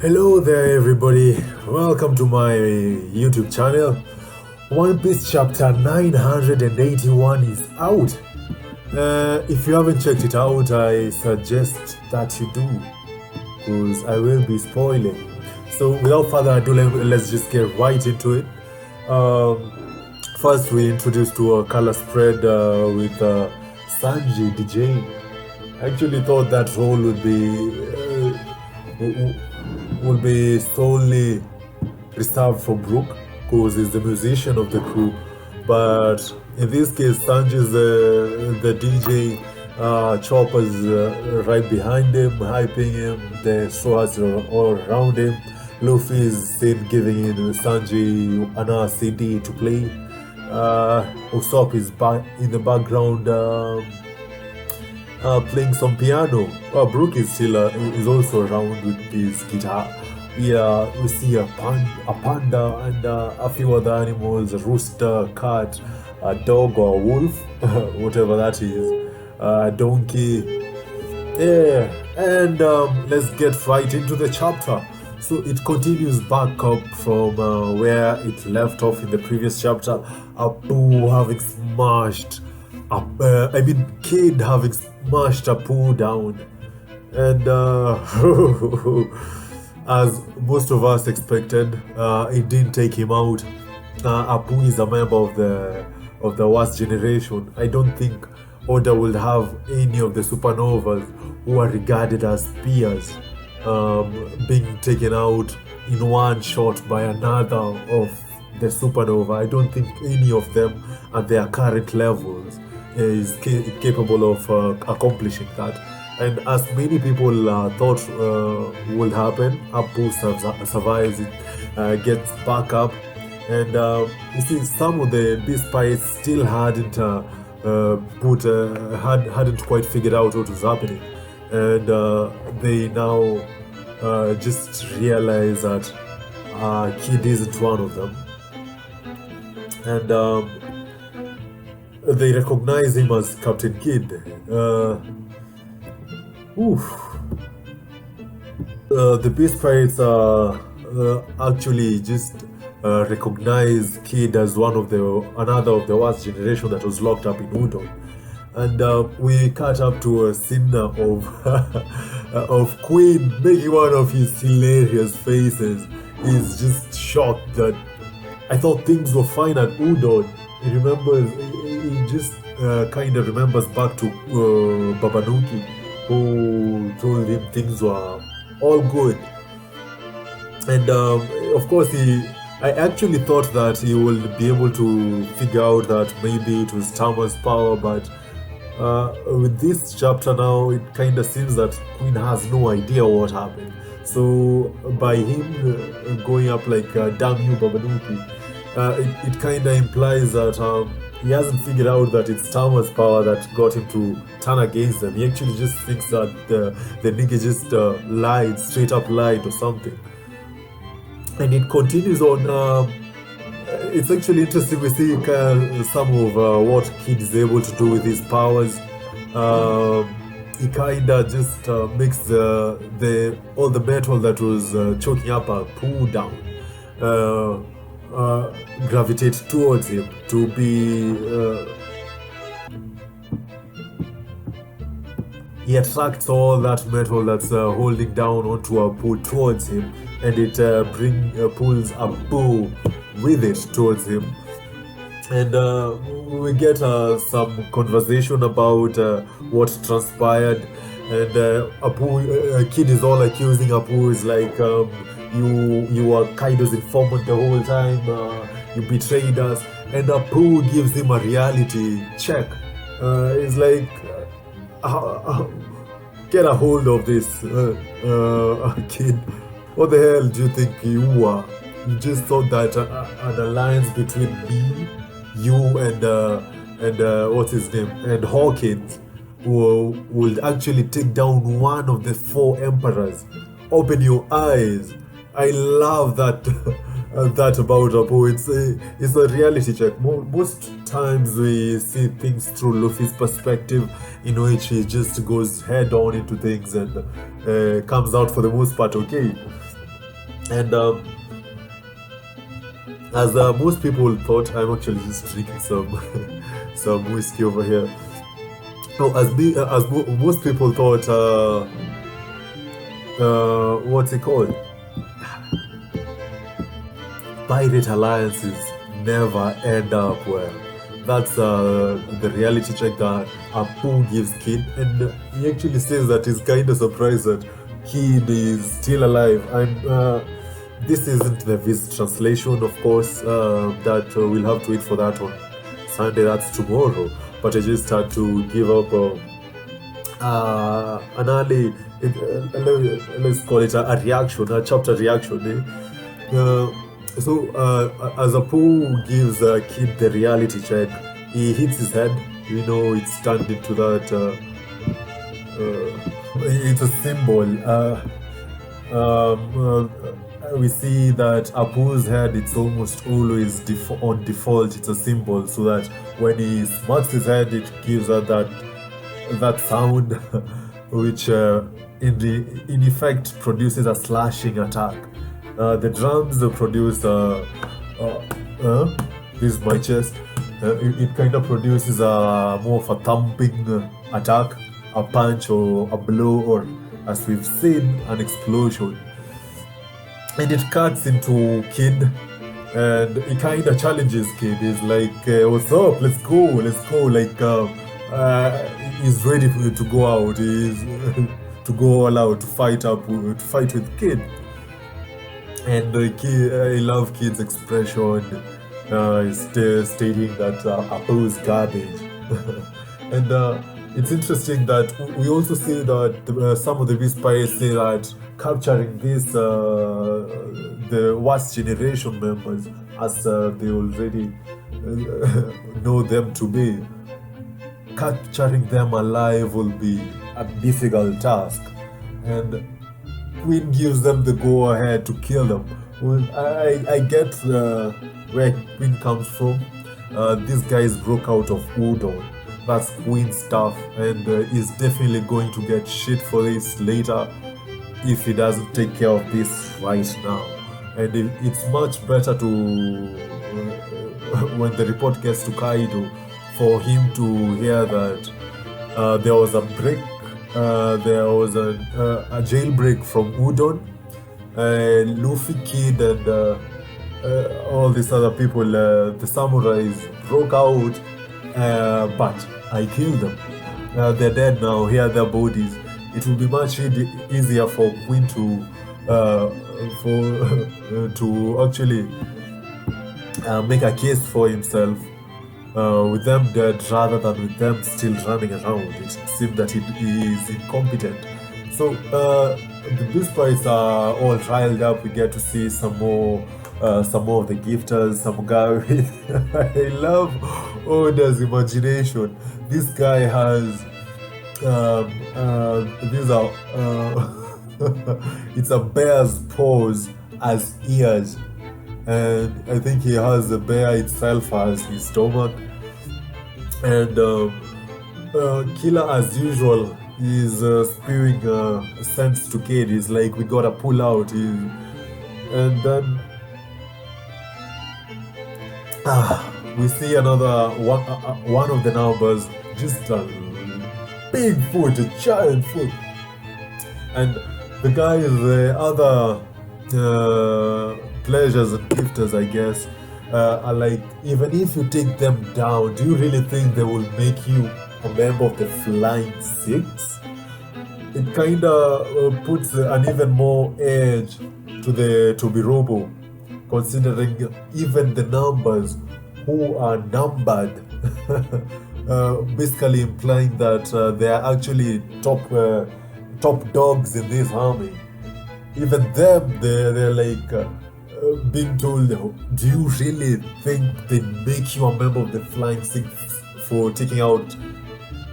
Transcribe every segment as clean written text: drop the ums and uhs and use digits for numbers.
Hello there, everybody. Welcome to my YouTube channel. One Piece chapter 981 is out. If you haven't checked it out, I suggest that you do, because I will be spoiling. So, without further ado, let's just get right into it. First, we introduced to a color spread with Sanji DJing. I actually thought that role would be solely reserved for Brook, because he's the musician of the crew. But in this case, Sanji's the DJ, Chopper's right behind him, hyping him, the Straws are all around him. Luffy is giving in Sanji another CD to play. Usopp is in the background playing some piano. Brook is also around with his guitar. We see a panda and a few other animals, a rooster, cat, a dog or a wolf, whatever that is, a donkey. Yeah, and let's get right into the chapter. So it continues back up from where it left off in the previous chapter. Apu having smashed, Kid having smashed Apu down, and as most of us expected, it didn't take him out. Apu is a member of the worst generation. I don't think Oda will have any of the supernovas who are regarded as peers being taken out in one shot by another of the supernova. I don't think any of them at their current levels is capable of accomplishing that. And as many people thought would happen, Apu survives it, gets back up, and you see some of the beast pirates still hadn't hadn't quite figured out what was happening, and they now just realize that Kid isn't one of them, and they recognize him as Captain Kid. The Beast Pirates actually just recognize Kid as another of the worst generation that was locked up in Udon, and we cut up to a scene of of Queen making one of his hilarious faces. He's just shocked that I thought things were fine at Udon. He just kind of remembers back to Babanuki, who told him things were all good. And of course, I actually thought that he would be able to figure out that maybe it was Tama's power, but with this chapter now, it kind of seems that Queen has no idea what happened. So by him going up like damn you Babanuki, it kind of implies that he hasn't figured out that it's Tama's power that got him to turn against them. He actually just thinks that the nigga just lied, straight up lied or something. And it continues on. It's actually interesting. We see some of what Kid is able to do with his powers. He kinda just makes all the metal that was choking up Apu down gravitate towards him to be. He attracts all that metal that's holding down onto Apu towards him, and it pulls Apu with it towards him. And we get some conversation about what transpired, and Kid is all accusing Apu. Is like, you were Kaido's informant the whole time, you betrayed us, and Apu gives him a reality check. It's like, get a hold of this, Kid. What the hell do you think you are? You just thought that an alliance between me, you, and what's his name, and Hawkins would actually take down one of the 4 emperors. Open your eyes. I love that that about Apu. It's a reality check. Most times we see things through Luffy's perspective, in which he just goes head on into things and comes out for the most part okay. And as most people thought, I'm actually just drinking some some whiskey over here. No, most people thought, what's it called? Pirate alliances never end up well. That's the reality check that Apu gives Kid, and he actually says that he's kind of surprised that Kid is still alive. This isn't the Viz translation, of course. That we'll have to wait for that on Sunday. That's tomorrow. But I just had to give up an early, let's call it a reaction, a chapter reaction. As Apu gives Kid the reality check, he hits his head. It's turned into that. It's a symbol. We see that Apu's head, it's almost always on default. It's a symbol, so that when he smacks his head, it gives out that sound, which in effect produces a slashing attack. The drums produce this is my chest. It kind of produces more of a thumping attack, a punch or a blow, or as we've seen, an explosion. And it cuts into Kid, and it kind of challenges Kid. He's like, "What's up? Let's go! Like, he's ready to go out. He's to go all out to fight with Kid. And I love Kid's expression. He's stating that Apu's garbage. And it's interesting that we also see that some of the Beast Pirates say that capturing the worst generation members, as they already know them to be, capturing them alive will be a difficult task. And Queen gives them the go-ahead to kill them. Well, I get where Queen comes from. These guys broke out of Udon. That's Queen stuff, and he's definitely going to get shit for this later if he doesn't take care of this right now. And it's much better to, when the report gets to Kaido, for him to hear that there was a break. There was a jailbreak from Udon, Luffy, Kid, and all these other people, the samurais, broke out, but I killed them. They're dead now. Here are their bodies. It will be much easier for Queen to actually make a case for himself. With them dead rather than with them still running around. It seems that he is incompetent. So the Beast Pirates are all riled up. We get to see some more of the gifters, some guy with I love Oda's imagination. This guy has these are it's a bear's paws as ears. And I think he has the bear itself as his stomach. And Killer, as usual, is spewing sense to Kid. He's like, we gotta pull out. And then we see another one of the numbers, just a big foot, a giant foot. And the guy is the other pleasures and gifters, I guess, are like, even if you take them down, do you really think they will make you a member of the Flying Six? It kind of puts an even more edge to the Tobirobo, considering even the numbers who are numbered, basically implying that they are actually top dogs in this army. Even them, they're like being told, do you really think they make you a member of the Flying Six for taking out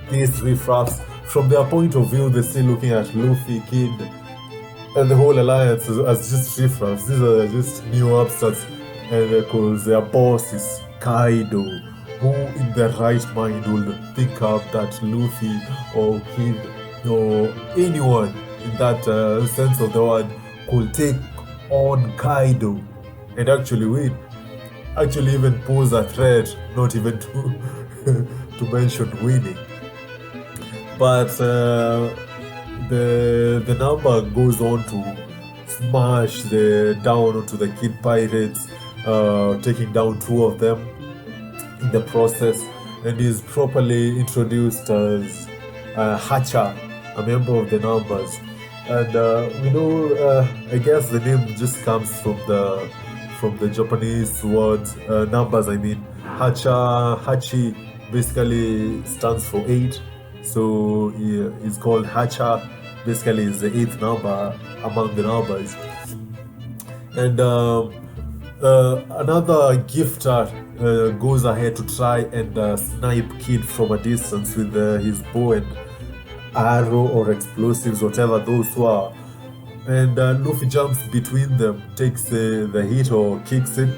these riffraffs? From their point of view, they're still looking at Luffy, Kid, and the whole alliance as just riffraffs. These are just new upstarts, and because their boss is Kaido, who in their right mind would think up that Luffy or Kid or anyone in that sense of the word could take on Kaido and actually win. Actually, even pose a threat, not even to to mention winning. But the number goes on to smash the down onto the Kid Pirates, taking down two of them in the process, and is properly introduced as Hacha, a member of the numbers. And we know, I guess the name just comes from the Japanese words numbers. I mean, Hachi basically stands for 8, so it's called Hacha. Basically, is the 8th number among the numbers. And another gifter goes ahead to try and snipe Kid from a distance with his bow and arrow or explosives, whatever those were. And Luffy jumps between them, takes the hit or kicks it.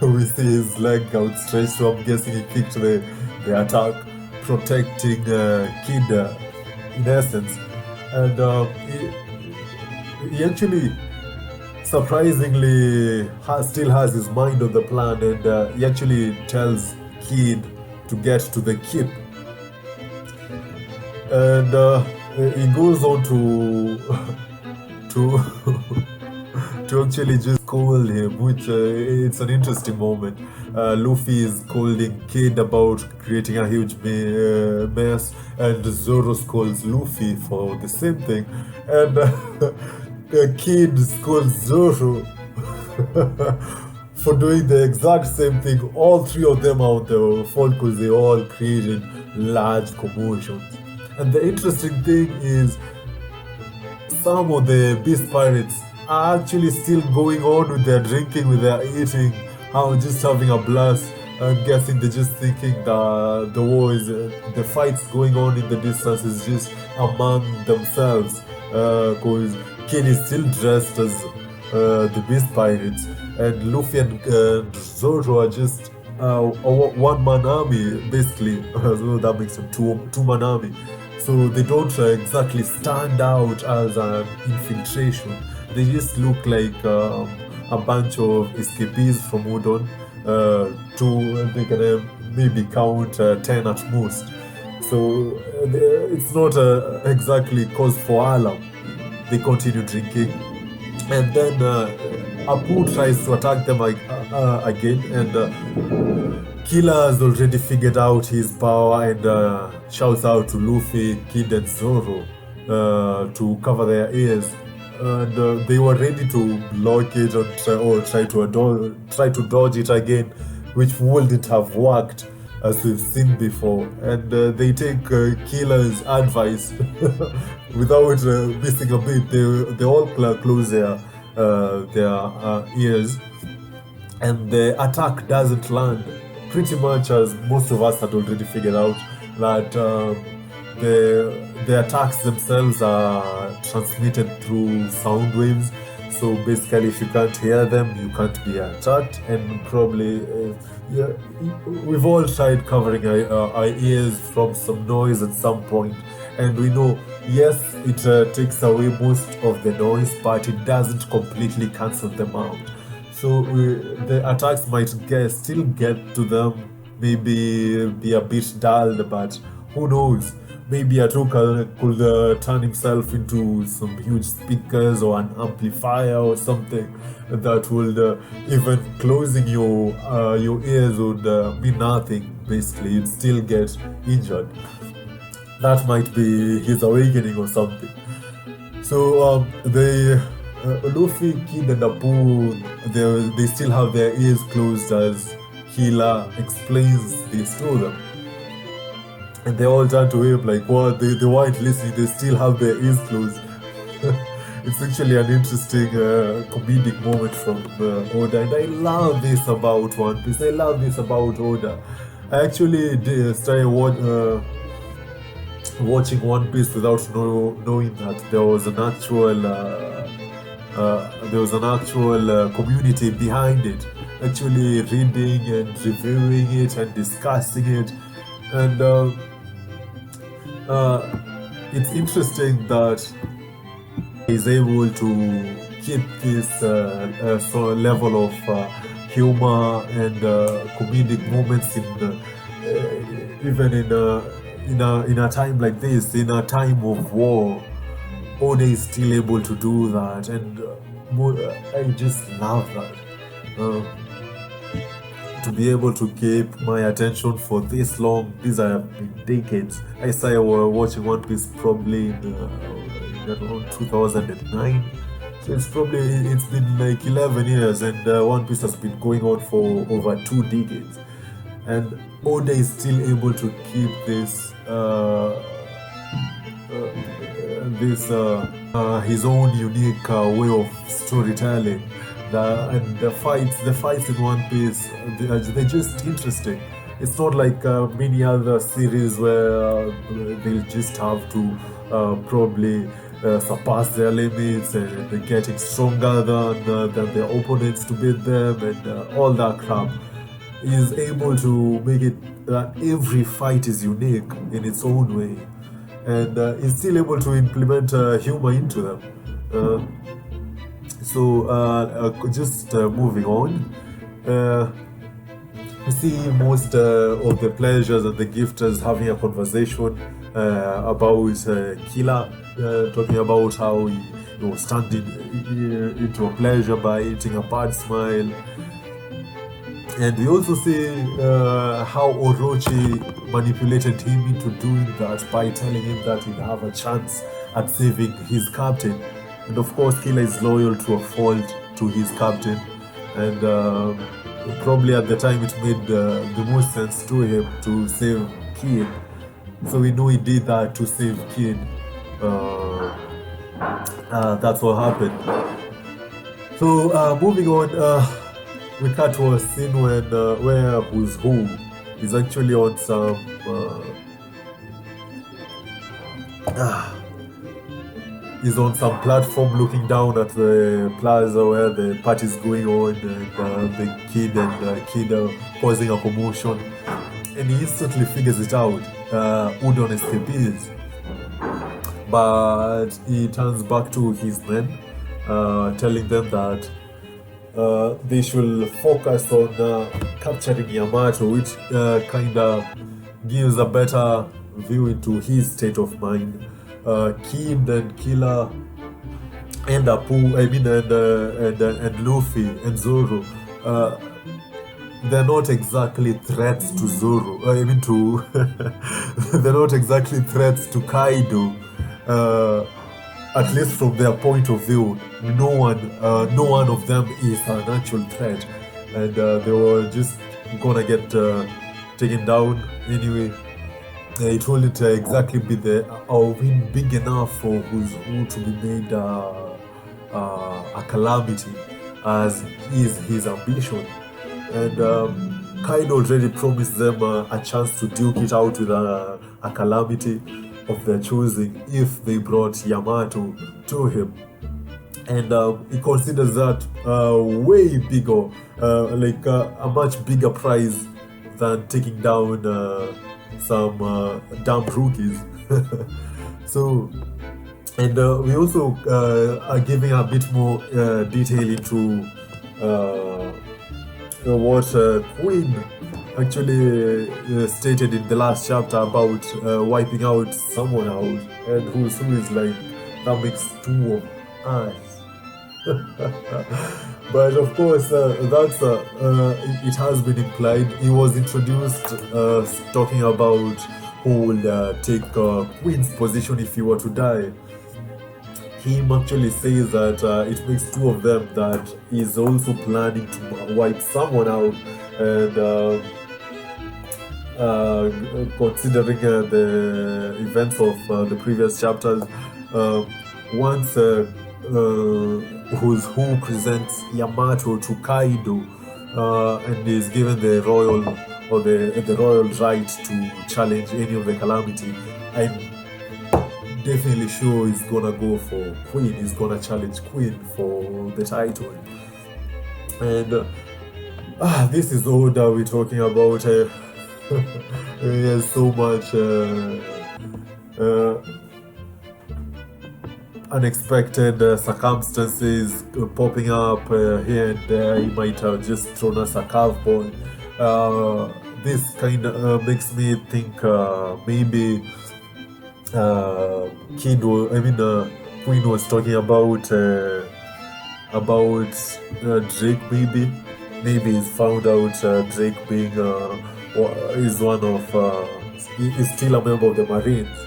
We see his leg outstretched, so I'm guessing he kicked the attack, protecting Kid in essence. And he actually surprisingly still has his mind on the plan, and he actually tells Kid to get to the keep. And he goes on to to actually just scold him, which it's an interesting moment. Luffy is scolding Kid about creating a huge mess, and Zoro scolds Luffy for the same thing, and Kid scolds Zoro for doing the exact same thing. All three of them are on the fault because they all created large commotions. And the interesting thing is, some of the Beast Pirates are actually still going on with their drinking, with their eating, just having a blast. I'm guessing they're just thinking that the war is, the fights going on in the distance is just among themselves. Because Kid is still dressed as the Beast Pirates, and Luffy and Zoro are just a one-man army, basically. So that makes them two-man army. So they don't exactly stand out as an infiltration. They just look like a bunch of escapees from Udon. They can maybe count 10 at most. So it's not exactly cause for alarm. They continue drinking, and then Apu tries to attack them again, and Killer has already figured out his power and shouts out to Luffy, Kid, and Zoro to cover their ears. And they were ready to block it or try to dodge it again, which wouldn't have worked, as we've seen before. And they take Killer's advice without missing a bit. They all close their ears, and the attack doesn't land. Pretty much as most of us had already figured out that the attacks themselves are transmitted through sound waves. So basically, if you can't hear them, you can't be attacked. And probably, we've all tried covering our ears from some noise at some point, and we know, yes, it takes away most of the noise, but it doesn't completely cancel them out. So the attacks might still get to them, maybe be a bit dulled, but who knows? Maybe Atuka could turn himself into some huge speakers or an amplifier or something that would even closing your ears would mean nothing. Basically, you'd still get injured. That might be his awakening or something. So Luffy, Kid, and Apu, they still have their ears closed as Killer explains this to them. And they all turn to him like, what? They weren't listening, they still have their ears closed. It's actually an interesting comedic moment from Oda, and I love this about One Piece. I love this about Oda. I actually started watching One Piece without knowing that there was an actual community behind it, actually reading and reviewing it and discussing it. And it's interesting that he's able to keep this so level of humor and comedic moments in even in a time like this, in a time of war. Oda is still able to do that, and I just love that. Uh, to be able to keep my attention for this long, these have been decades. I started watching One Piece probably in around 2009. So it's been like 11 years, and One Piece has been going on for over 2 decades. And Oda is still able to keep this his own unique way of storytelling. And the fights in One Piece, they're just interesting. It's not like many other series where they'll just have to probably surpass their limits, and they're getting stronger than their opponents to beat them, and all that crap. Is able to make it that every fight is unique in its own way, and is still able to implement humor into them. Just moving on, we see most of the pleasures and the gifters having a conversation about Killer, talking about how he was standing into a pleasure by eating a bad smile. And we also see how Orochi manipulated him into doing that by telling him that he'd have a chance at saving his captain. And of course, Killer is loyal to a fault to his captain. And probably at the time it made the most sense to him to save Kid. So we know he did that to save Kid. That's what happened. So moving on, we cut to a scene where Who's Who is actually on some is on some platform looking down at the plaza where the party is going on, and the kid are causing a commotion, and he instantly figures it out. Udon escapees, but he turns back to his men, telling them that they should focus on capturing Yamato, which kind of gives a better view into his state of mind. Kid and Killer and Apu, and Luffy and Zoro, they're not exactly threats to Zoro. They're not exactly threats to Kaido. At least from their point of view, no one of them is an actual threat, and they were just gonna get taken down anyway. It wouldn't exactly be big enough for Who's Who to be made a calamity, as is his ambition. And Kaido already promised them a chance to duke it out with a calamity of their choosing if they brought Yamato to him. And he considers that way bigger, like a much bigger prize than taking down some dumb rookies. So, and we also are giving a bit more detail into what Queen actually stated in the last chapter about wiping out someone out, and who is like, that makes two of us. But of course, that's it has been implied. He was introduced talking about who will take Queen's position if he were to die. Him actually says that it makes two of them, that he's also planning to wipe someone out, and considering the events of the previous chapters, once Who's Who presents Yamato to Kaido and is given the royal right to challenge any of the calamity, I'm definitely sure he's gonna go for Queen. He's gonna challenge Queen for the title. And this is all that we're talking about. There's so much unexpected circumstances popping up here and there. He might have just thrown us a curveball. This kind of makes me think maybe Queen was talking about Drake. Maybe he's found out Drake being is one of is still a member of the Marines,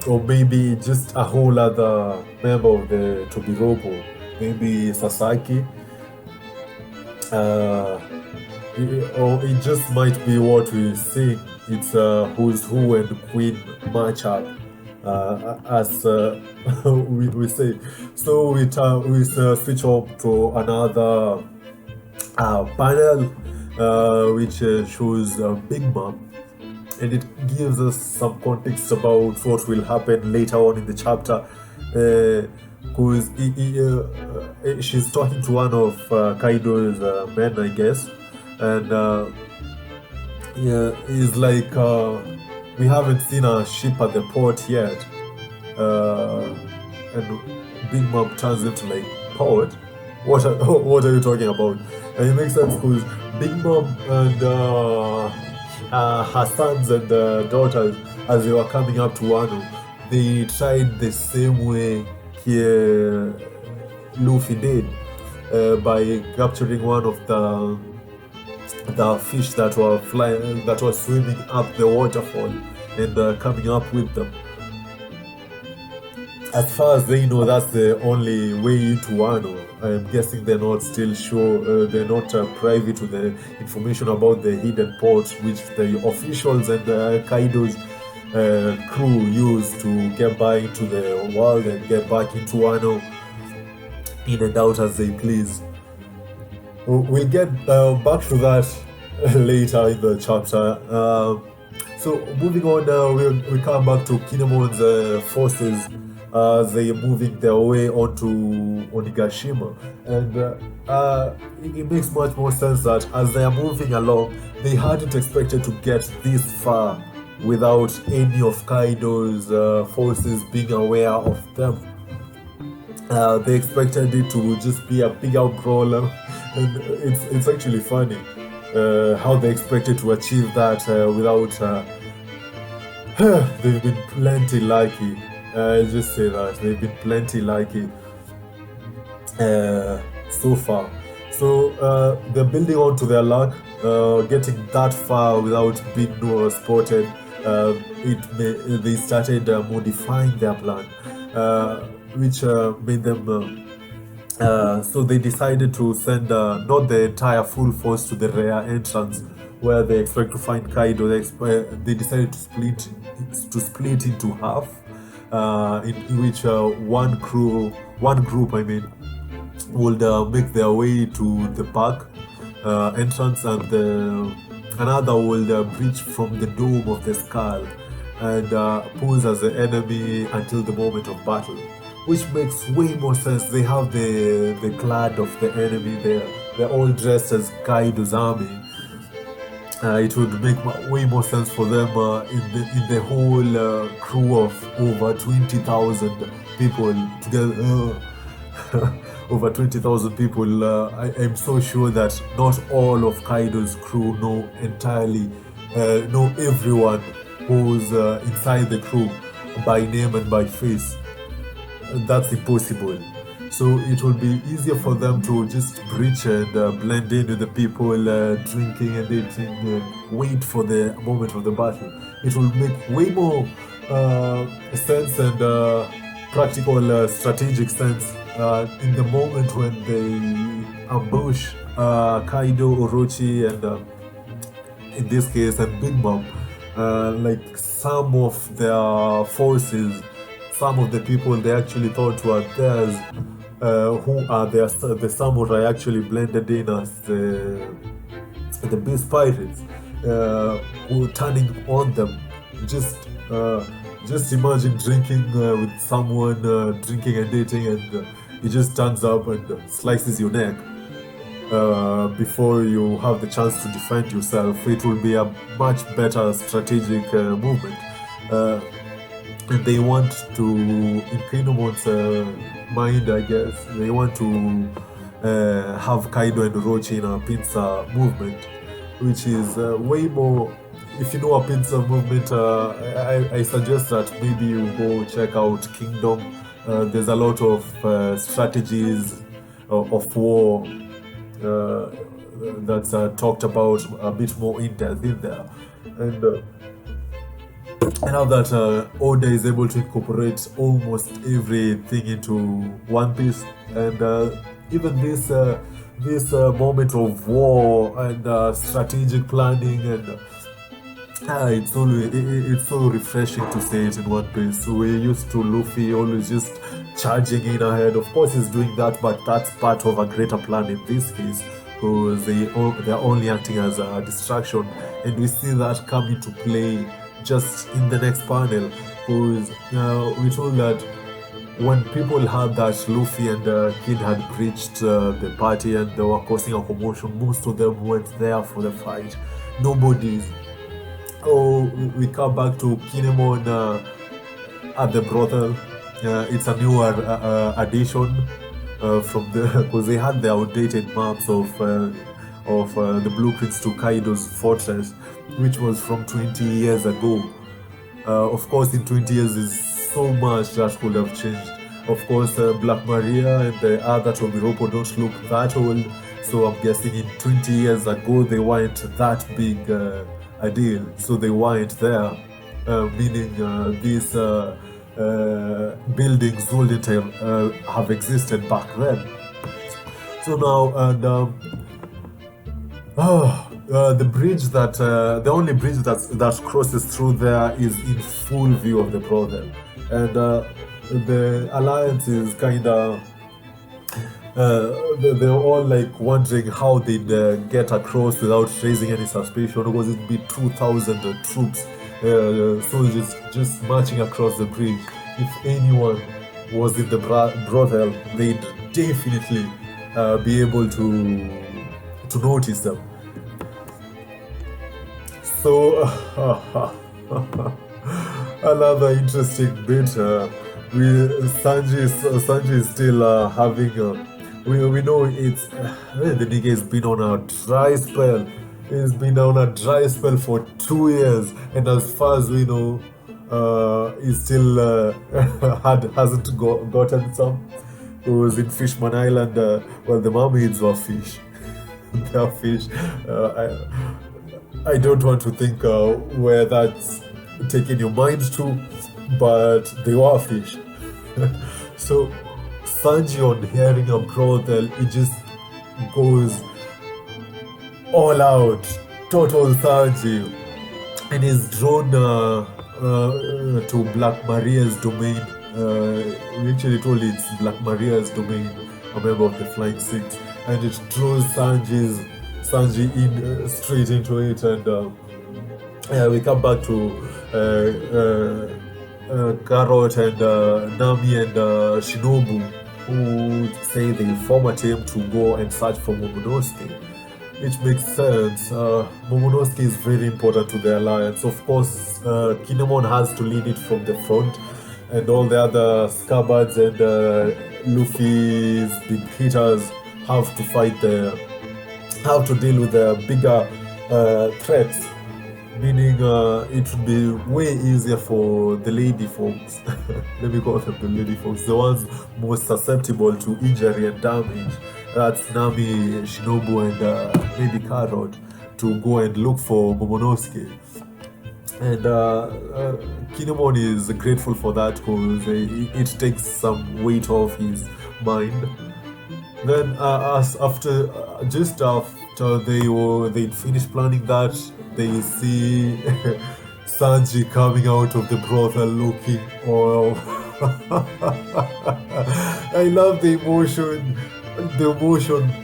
or maybe just a whole other member of the Tobiropo, maybe Sasaki. Or it just might be what we see. It's who's who and Queen matchup, as we say. So we switch up to another panel, which shows Big Mom, and it gives us some context about what will happen later on in the chapter. Because she's talking to one of Kaido's men, I guess, and he's like, we haven't seen a ship at the port yet, and Big Mom turns into like, port? What are you talking about? And it makes sense because Big Mom and her sons and daughters, as they were coming up to Wano, they tried the same way Luffy did, by capturing one of the fish that were swimming up the waterfall and coming up with them. As far as they know, that's the only way into Wano. I'm guessing they're not still sure, they're not privy to the information about the hidden ports which the officials and Kaido's crew use to get back into the world and get back into Wano in and out as they please. We'll get back to that later in the chapter. So moving on, we come back to Kinemon's forces. They are moving their way onto Onigashima, and it makes much more sense that as they are moving along, they hadn't expected to get this far without any of Kaido's forces being aware of them. They expected it to just be a big out brawler, and it's actually funny how they expected to achieve that without. They've been plenty lucky. I'll just say that they've been plenty lucky so far. So they're building on to their luck, getting that far without being spotted. They started modifying their plan, which made them. So they decided to send not the entire full force to the rear entrance where they expect to find Kaido. They decided to split into half. In which one group, would make their way to the park entrance, and another will breach from the dome of the skull and pose as the enemy until the moment of battle, which makes way more sense. They have the clad of the enemy there. They're all dressed as Kaido's army. It would make way more sense for them in the whole crew of over 20,000 people together. Over 20,000 people. I'm so sure that not all of Kaido's crew know everyone who's inside the crew by name and by face. That's impossible. So it will be easier for them to just breach and blend in with the people, drinking and eating, and wait for the moment of the battle. It will make way more sense and practical, strategic sense in the moment when they ambush Kaido, Orochi, and in this case, and Big Mom. Like some of their forces, some of the people they actually thought were theirs, who are the samurai, actually blended in as the beast pirates, who turning on them. Just imagine drinking with someone, drinking and dating, and he just turns up and slices your neck before you have the chance to defend yourself. It will be a much better strategic movement. and they want to, in Kinomon's mind, I guess, they want to have Kaido and Orochi in a pincer movement, which is way more. If you know a pincer movement, I suggest that maybe you go check out Kingdom. There's a lot of strategies of war that's talked about a bit more in depth in there, and now that Oda is able to incorporate almost everything into One Piece, and even this moment of war and strategic planning, and it's so refreshing to see it in One Piece. We're used to Luffy always just charging in ahead. Of course, he's doing that, but that's part of a greater plan in this case, because they're only acting as a distraction, and we see that come into play just in the next panel, because we told that when people heard that Luffy and Kid had breached the party and they were causing a commotion, most of them went there for the fight. Nobody. Oh, we come back to Kinemon at the brothel. It's a newer addition from the, because they had the outdated maps of the blueprints to Kaido's fortress, which was from 20 years ago. Of course, in 20 years is so much that could have changed. Of course, Black Maria and the other Tobiropo don't look that old, so I'm guessing in 20 years ago they weren't that big a deal, so they weren't there, meaning these buildings wouldn't have existed back then. So now, and the bridge that the only bridge that crosses through there is in full view of the brothel, and the alliance is kind of they're all like wondering how they'd get across without raising any suspicion, because it'd be 2,000 troops, soldiers just marching across the bridge. If anyone was in the brothel, they'd definitely be able to notice them. So another interesting bit. Sanji is still having. We know it's the nigga has been on a dry spell. He's been on a dry spell for 2 years, and as far as we know, he still hasn't gotten some. He was in Fishman Island. Well, the mermaids were fish. They are fish. I don't want to think where that's taking your mind to, but they were fish. So Sanji, on hearing a brothel, it just goes all out, total Sanji, and is drawn to Black Maria's domain. We actually told it's Black Maria's domain, a member of the Flying Six, and it draws Sanji in straight into it, and we come back to Carrot and Nami and Shinobu, who say they form a team to go and search for Momonosuke, which makes sense. Momonosuke is very important to the alliance. Of course, Kinemon has to lead it from the front, and all the other scabbards and Luffy's big hitters have to deal with the bigger threats, meaning it would be way easier for the lady folks, let me call them the lady folks, the ones most susceptible to injury and damage. That's Nami, Shinobu, and maybe Carrot, to go and look for Momonosuke. And Kinemon is grateful for that, because it takes some weight off his mind. Then just after they'd finished planning that, they see Sanji coming out of the brothel looking all. I love the emotion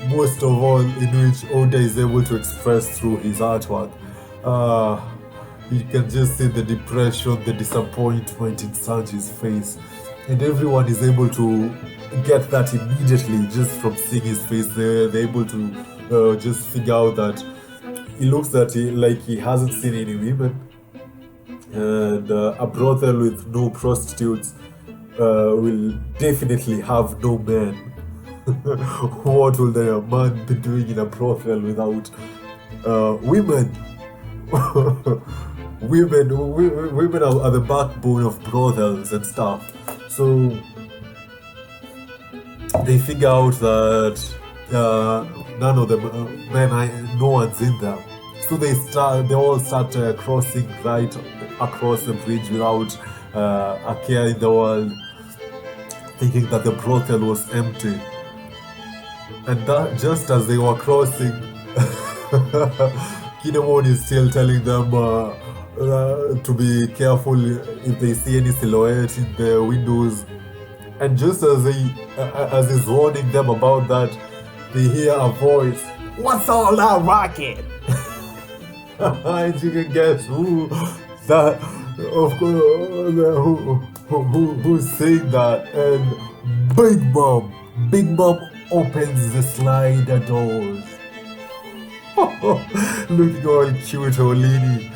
most of all in which Oda is able to express through his artwork. You can just see the depression, the disappointment in Sanji's face, and everyone is able to get that immediately just from seeing his face. They're able to just figure out that he looks like he hasn't seen any women. And a brothel with no prostitutes will definitely have no men. What will the man be doing in a brothel without women? Women are the backbone of brothels and stuff. So they figure out that none of the no one's in there. So they all start crossing right across the bridge without a care in the world, thinking that the brothel was empty. And that just as they were crossing, Kinemon is still telling them to be careful if they see any silhouette in the windows. And just as he's warning them about that, they hear a voice, "What's all that racket?" And you can guess who's saying that. And Big Mom opens the slider doors. Looking all cute, Olini,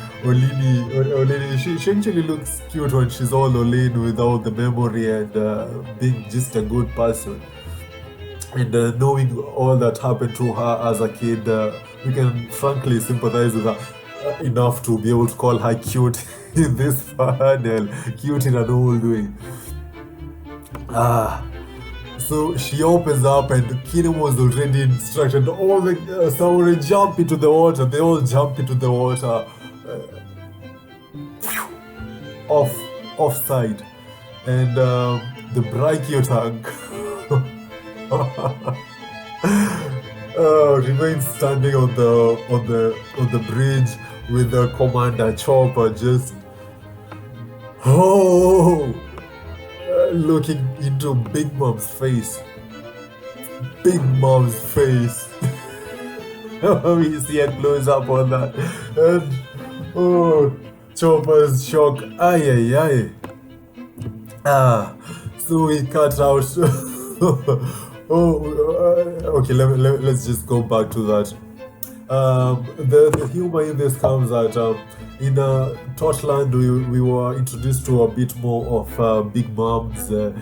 she actually looks cute when she's all Olin without the memory and being just a good person. And knowing all that happened to her as a kid, we can frankly sympathize with her enough to be able to call her cute in this panel, cute in an old way. So she opens up and Kinem was already instructed all the samurai jump into the water. They all jump into the water offside. And the brachio tank remains standing on the bridge with the commander Chopper just looking into Big Mom's face. Big Mom's face. We see a close up on that. And Chopper's shock. Aye. So we cut out. Okay, let's just go back to that. The humor in this comes that in Totland we were introduced to a bit more of Big Mom's her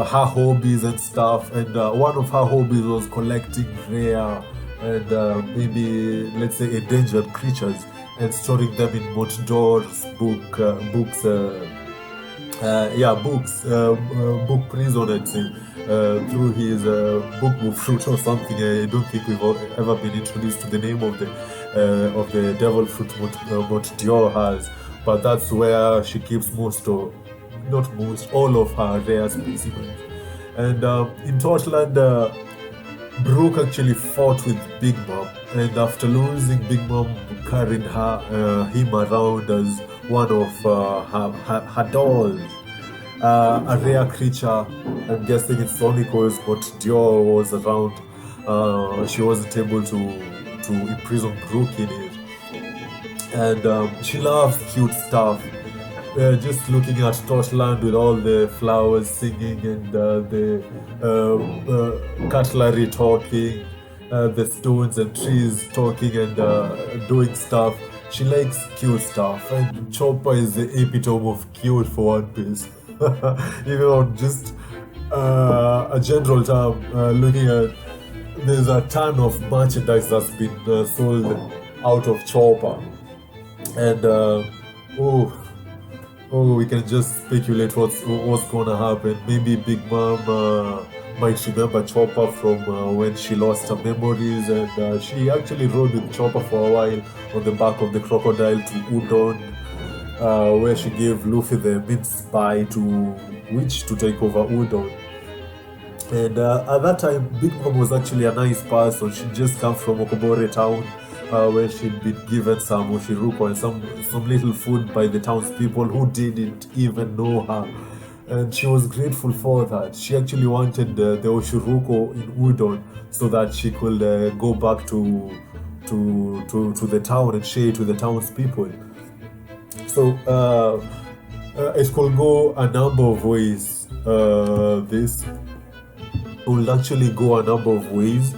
hobbies and stuff, and one of her hobbies was collecting rare and maybe let's say endangered creatures and storing them in Montdor's books book prison, I'd say, through his book fruit or something. I don't think we've ever been introduced to the name of the devil fruit Montdior has, but that's where she keeps all of her rare specimens. And in Totland, Brooke actually fought with Big Mom, and after losing, Big Mom carried him around as one of her dolls, a rare creature. I'm guessing it's only because Dior was around. She wasn't able to imprison Brooke in it, and she loves cute stuff. Just looking at Totland with all the flowers singing and the cutlery talking, the stones and trees talking and doing stuff. She likes cute stuff, and Chopper is the epitome of cute for One Piece. Even on just a general term, looking at, there's a ton of merchandise that's been sold out of Chopper, and we can just speculate what's gonna happen. Maybe Big Mom might remember Chopper from when she lost her memories, and she actually rode with Chopper for a while on the back of the crocodile to Udon, where she gave Luffy the mince pie to take over Udon. And at that time, Big Mom was actually a nice person. She just come from Okobore town, where she'd been given some oshiruko and some little food by the townspeople who didn't even know her. And she was grateful for that. She actually wanted the oshiruko in Udon so that she could go back to the town and share it with the townspeople. So it could go a number of ways. This will actually go a number of ways.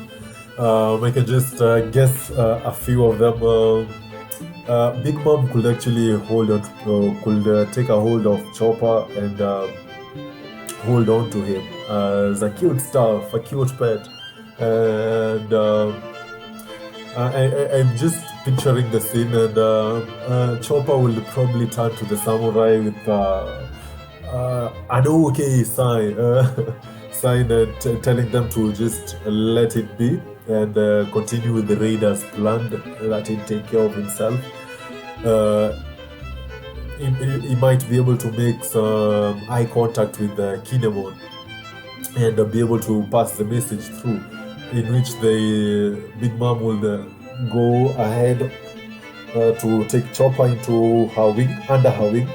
I can just guess a few of them. Big Mom could actually could take a hold of Chopper and hold on to him as a cute stuff, a cute pet. And I'm just picturing the scene, and Chopper will probably turn to the samurai with an okay sign, sign telling them to just let it be and continue with the raid as planned, let him take care of himself. He might be able to make some eye contact with Kinemon and be able to pass the message through, in which the Big Mom will go ahead to take Chopper into her wing, under her wing,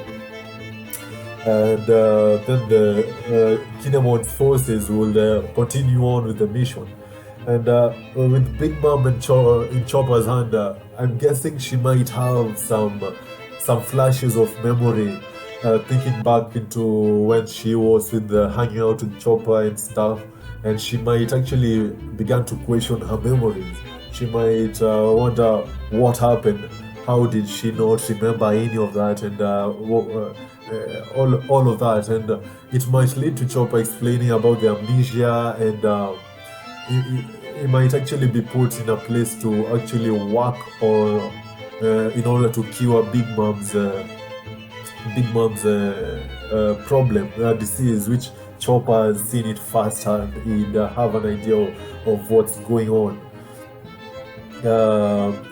and then the Kinemon's forces will continue on with the mission. And with Big Mom in Chopper's hand, I'm guessing she might have some flashes of memory, thinking back into when she was with hanging out with Chopper and stuff, and she might actually begin to question her memories. She might wonder what happened, how did she not remember any of that, and all of that, and it might lead to Chopper explaining about the amnesia, and he might actually be put in a place to actually work or in order to cure Big Mom's problem, disease, which Chopper has seen it firsthand. He'd have an idea of what's going on.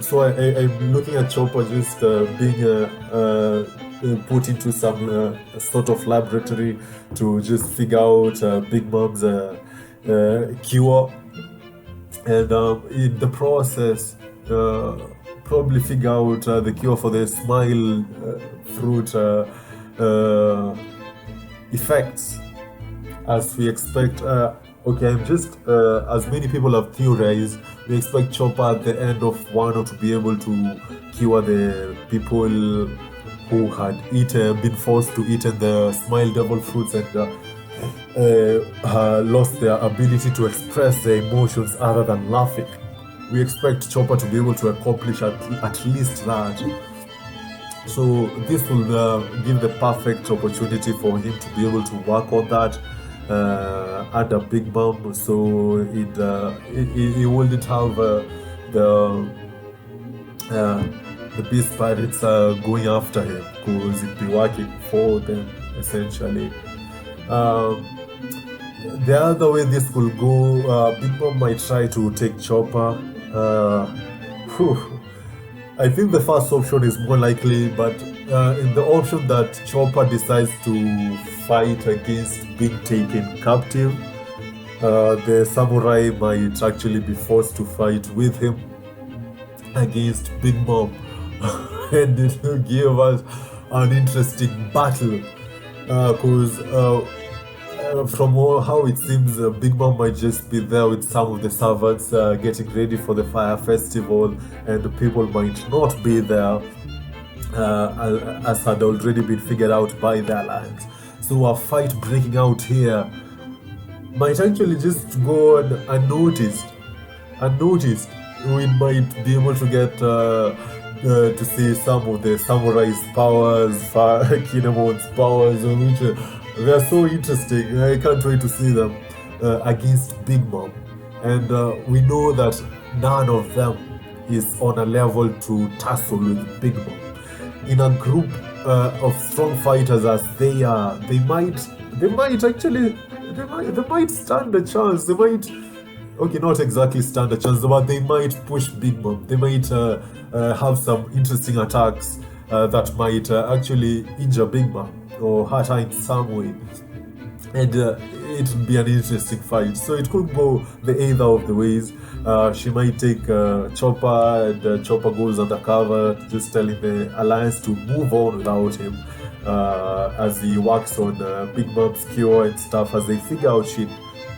So I'm looking at Chopper just being put into some sort of laboratory to just figure out Big Mom's cure, and in the process probably figure out the cure for the smile fruit effects, as we expect. Okay, I'm just as many people have theorized, we expect Chopper at the end of Wano to be able to cure the people who had been forced to eat the smile devil fruits and lost their ability to express their emotions other than laughing. We expect Chopper to be able to accomplish at least that. So this will give the perfect opportunity for him to be able to work on that under Big Mom, so he wouldn't have the beast pirates going after him, because he'd be working for them essentially. The other way this will go, Big Mom might try to take Chopper. I think the first option is more likely, but in the option that Chopper decides to fight against being taken captive, the samurai might actually be forced to fight with him against Big Mom, and it will give us an interesting battle, because from how it seems, Big Mom might just be there with some of the servants getting ready for the fire festival, and people might not be there, as had already been figured out by the Alliance. So a fight breaking out here might actually just go unnoticed. We might be able to get to see some of the samurai's powers, Kinemon's powers, which they are so interesting. I can't wait to see them against Big Mom. And we know that none of them is on a level to tussle with Big Mom. In a group of strong fighters as they are, they might stand a chance. They might, okay, not exactly stand a chance, but they might push Big Mom. They might have some interesting attacks that might actually injure Big Mom or hurt her in some way, and it would be an interesting fight. So it could go either of the ways. She might take Chopper, and Chopper goes undercover, just telling the Alliance to move on without him, as he works on Big Mom's cure and stuff, as they figure out shit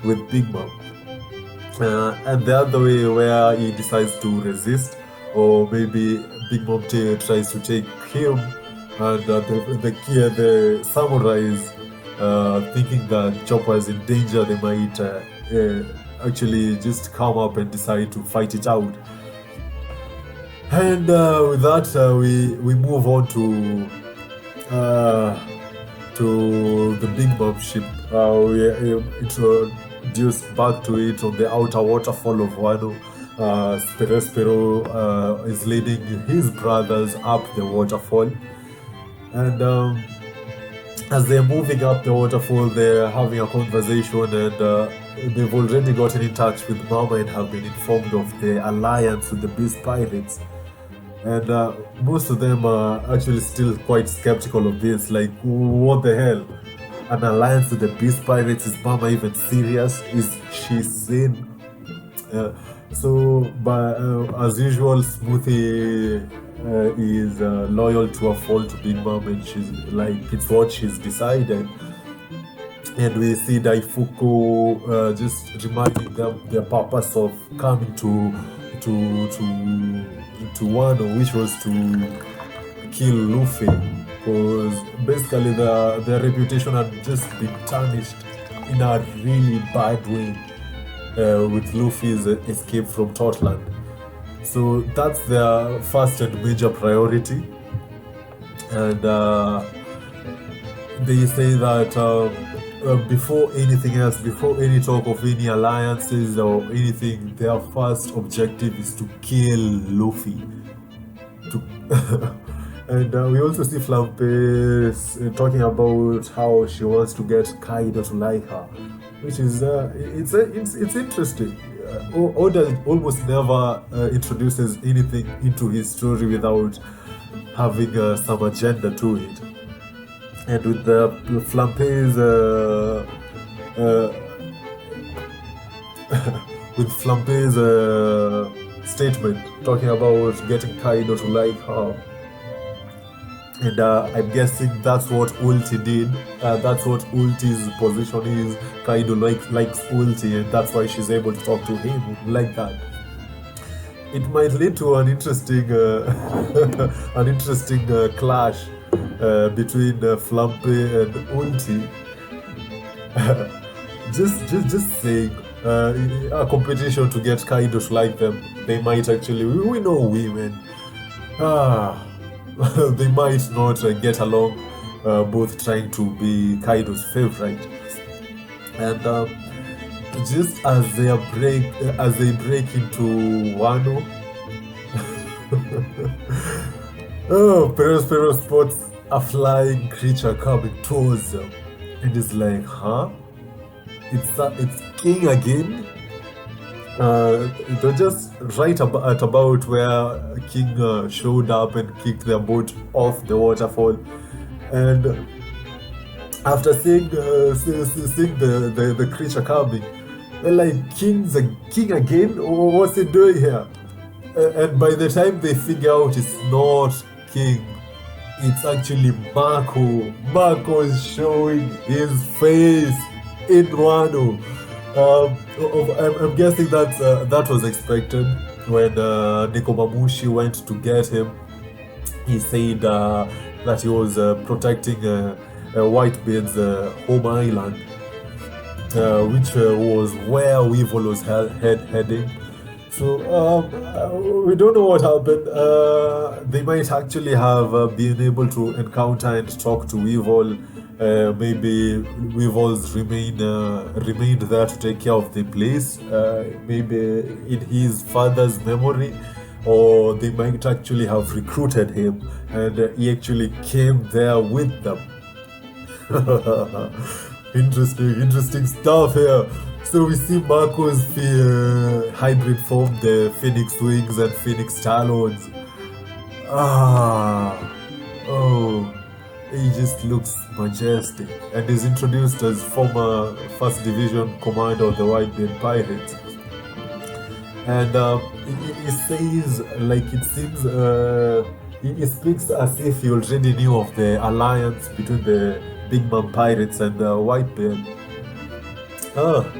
with Big Mom. And the other way, where he decides to resist, or maybe Big Mom tries to take him, and the samurais, thinking that Chopper is in danger, they might actually just come up and decide to fight it out. And with that, we move on uh, to the Big Mom ship. We introduced back to it on the outer waterfall of Wano. Spero is leading his brothers up the waterfall, and as they're moving up the waterfall, they're having a conversation, and they've already gotten in touch with Mama and have been informed of the alliance with the Beast Pirates. And most of them are actually still quite skeptical of this. Like, what the hell? An alliance with the Beast Pirates? Is Mama even serious? Is she sane? As usual, Smoothie is loyal to her fall to Big Mom, and she's like, it's what she's decided. And we see Daifuku just reminding them their purpose of coming to Wano, which was to kill Luffy, because basically their reputation had just been tarnished in a really bad way with Luffy's escape from Totland. So that's their first and major priority, and they say that before anything else, before any talk of any alliances or anything, their first objective is to kill Luffy. And we also see Flampe talking about how she wants to get Kaido to like her, which is it's interesting. Oda almost never introduces anything into his story without having some agenda to it. And with the Flampe's with Flampe's statement talking about getting Kaido to like her, and I'm guessing that's what Ulti did. That's what Ulti's position is. Kaido likes Ulti, and that's why she's able to talk to him like that. It might lead to an interesting clash between Flampe and Ulti. just saying, a competition to get Kaido to like them. They might actually, we know women. They might not get along, both trying to be Kaido's favorite. And just as they break into Wano, Pero spots a flying creature coming towards them, and is like, huh? It's King again. They're just right at about where King showed up and kicked their boat off the waterfall, and after seeing the creature coming, they're like, King again? What's he doing here? And by the time they figure out it's not King, it's actually Marco. Marco is showing his face in Wano. I'm guessing that was expected. When Nekomamushi went to get him, he said that he was protecting Whitebeard's home island, which was where Weevil was heading. So we don't know what happened. They might actually have been able to encounter and talk to Weevil. Maybe Weevil's remained there to take care of the place. Maybe in his father's memory, or they might actually have recruited him, and he actually came there with them. Interesting stuff here. So we see Marco's hybrid form, the Phoenix Wings and Phoenix Talons. He just looks majestic, and is introduced as former First Division commander of the Whitebeard Pirates. And he says, like, it seems he speaks as if he already knew of the alliance between the Big Mom Pirates and Whitebeard,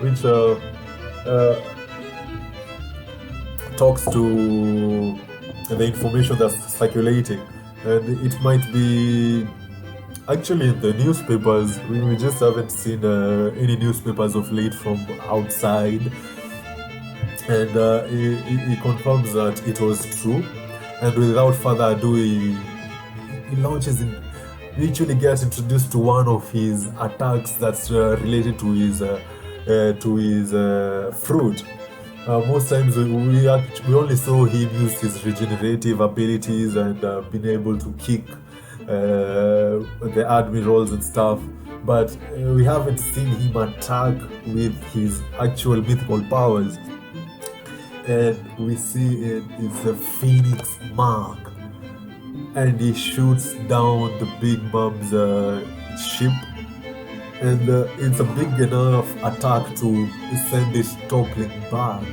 which talks to the information that's circulating, and it might be actually in the newspapers. We just haven't seen any newspapers of late from outside, and he confirms that it was true. And without further ado, he launches in. We actually gets introduced to one of his attacks that's related to his fruit. Most times we only saw him use his regenerative abilities and being able to kick the admirals and stuff, but we haven't seen him attack with his actual mythical powers. And we see it's a phoenix mark, and he shoots down the Big Mom's ship, and it's a big enough attack to send it toppling back.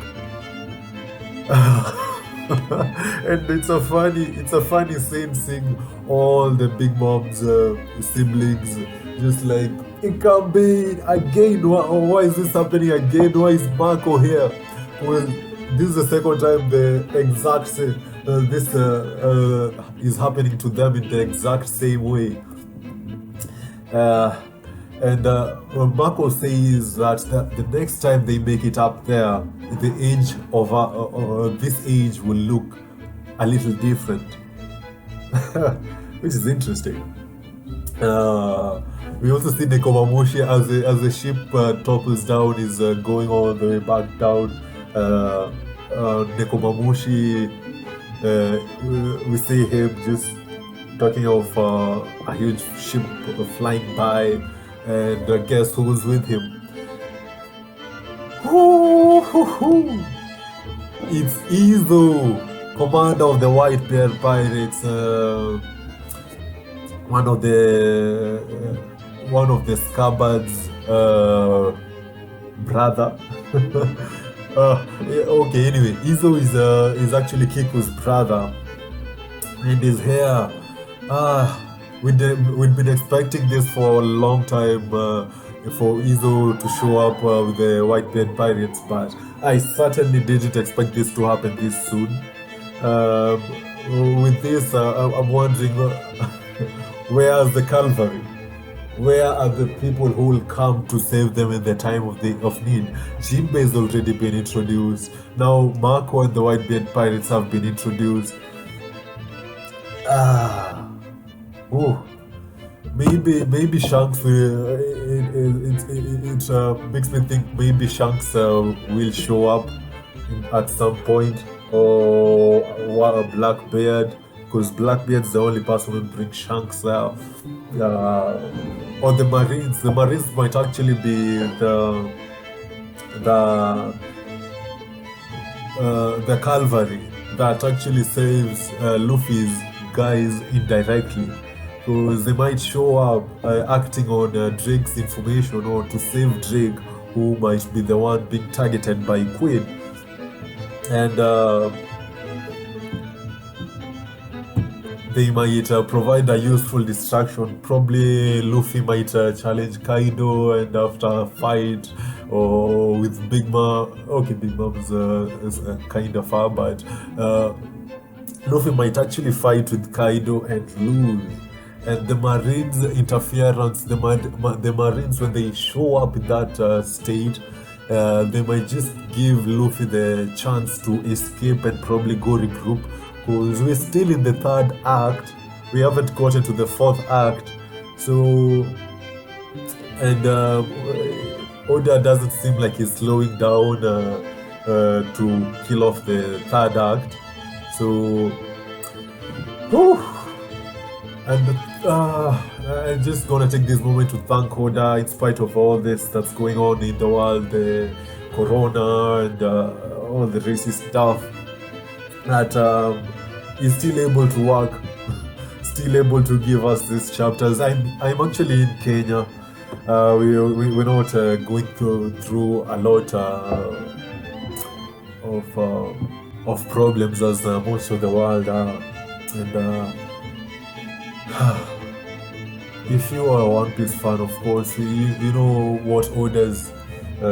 And it's a funny scene seeing all the Big Mom's siblings just like, it can't be again. Why is this happening again? Why is Marco here? Well, this is the second time the exact same. This is happening to them in the exact same way. And Marco says that the next time they make it up there, the age of this age will look a little different, which is interesting. We also see Nekomamushi as the ship topples down, is going all the way back down. Nekomamushi, we see him just talking of a huge ship flying by, and guess who's with him? It's Izo, commander of the White Bear Pirates, one of the Scabbards' brother. Okay, anyway, Izo is actually Kiku's brother, and his hair. We'd been expecting this for a long time, for Izo to show up with the White-Beard Pirates, but I certainly didn't expect this to happen this soon. With this, I'm wondering, where's the cavalry? Where are the people who will come to save them in the time of need? Jinbei's already been introduced. Now Marco and the White-Beard Pirates have been introduced. Maybe Shanks will. It makes me think maybe Shanks will show up at some point, or Blackbeard, because Blackbeard's the only person who will bring Shanks there. Or the Marines. The Marines might actually be the cavalry that actually saves Luffy's guys indirectly, because they might show up acting on Drake's information, or to save Drake, who might be the one being targeted by Queen. And they might provide a useful distraction. Probably Luffy might challenge Kaido, and after a fight, or with Big Mom. Okay, Big Mom is kind of far, but Luffy might actually fight with Kaido and lose. And the Marines' interference, the Marines, when they show up in that state, they might just give Luffy the chance to escape and probably go regroup, because we're still in the third act. We haven't gotten to the fourth act. So, and Oda doesn't seem like he's slowing down to kill off the third act. So, and I'm just gonna take this moment to thank Oda, in spite of all this that's going on in the world, the corona and all the racist stuff, that is still able to work, still able to give us these chapters. I'm actually in Kenya. We're not going through a lot of problems as most of the world are, and if you are a One Piece fan, of course, you know what Oda's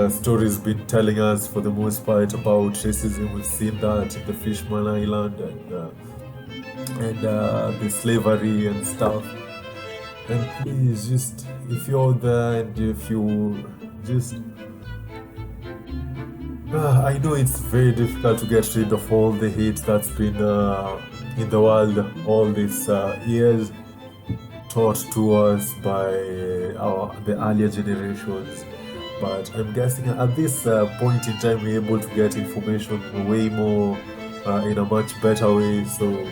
story's been telling us for the most part about racism. We've seen that in the Fishman Island, and the slavery and stuff. And please, just, if you're there, and if you just, I know it's very difficult to get rid of all the hate that's been in the world all these years, taught to us by the earlier generations. But I'm guessing at this point in time, we're able to get information way more in a much better way. So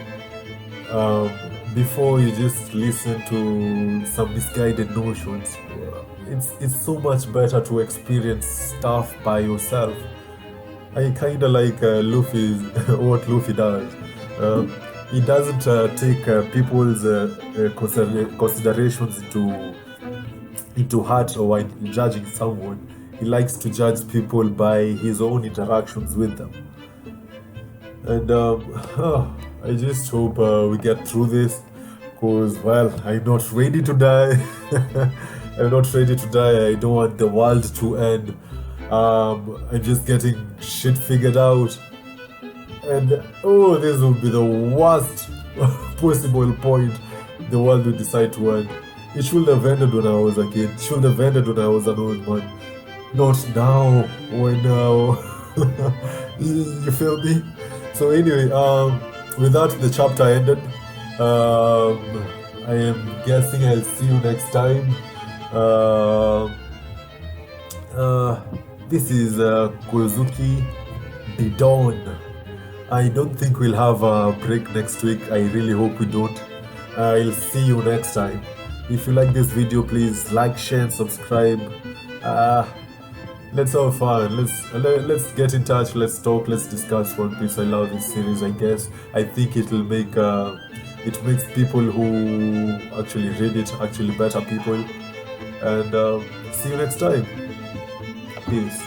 um, before you just listen to some misguided notions, it's so much better to experience stuff by yourself. I kind of like Luffy's what Luffy does. He doesn't take people's considerations into heart or when judging someone. He likes to judge people by his own interactions with them. And I just hope we get through this, because, well, I'm not ready to die. I'm not ready to die. I don't want the world to end. I'm just getting shit figured out. And oh, this will be the worst possible point the world will decide to end. It should have ended when I was a kid. It should have ended when I was an old man. Not now, when you feel me? So anyway, with that, the chapter ended. I am guessing I'll see you next time. This is Kozuki.D. I don't think we'll have a break next week. I really hope we don't. I'll see you next time. If you like this video, please like, share, and subscribe. Let's have fun. Let's get in touch. Let's talk. Let's discuss One Piece. I love this series. I guess I think it'll make it makes people who actually read it actually better people. And see you next time. Peace.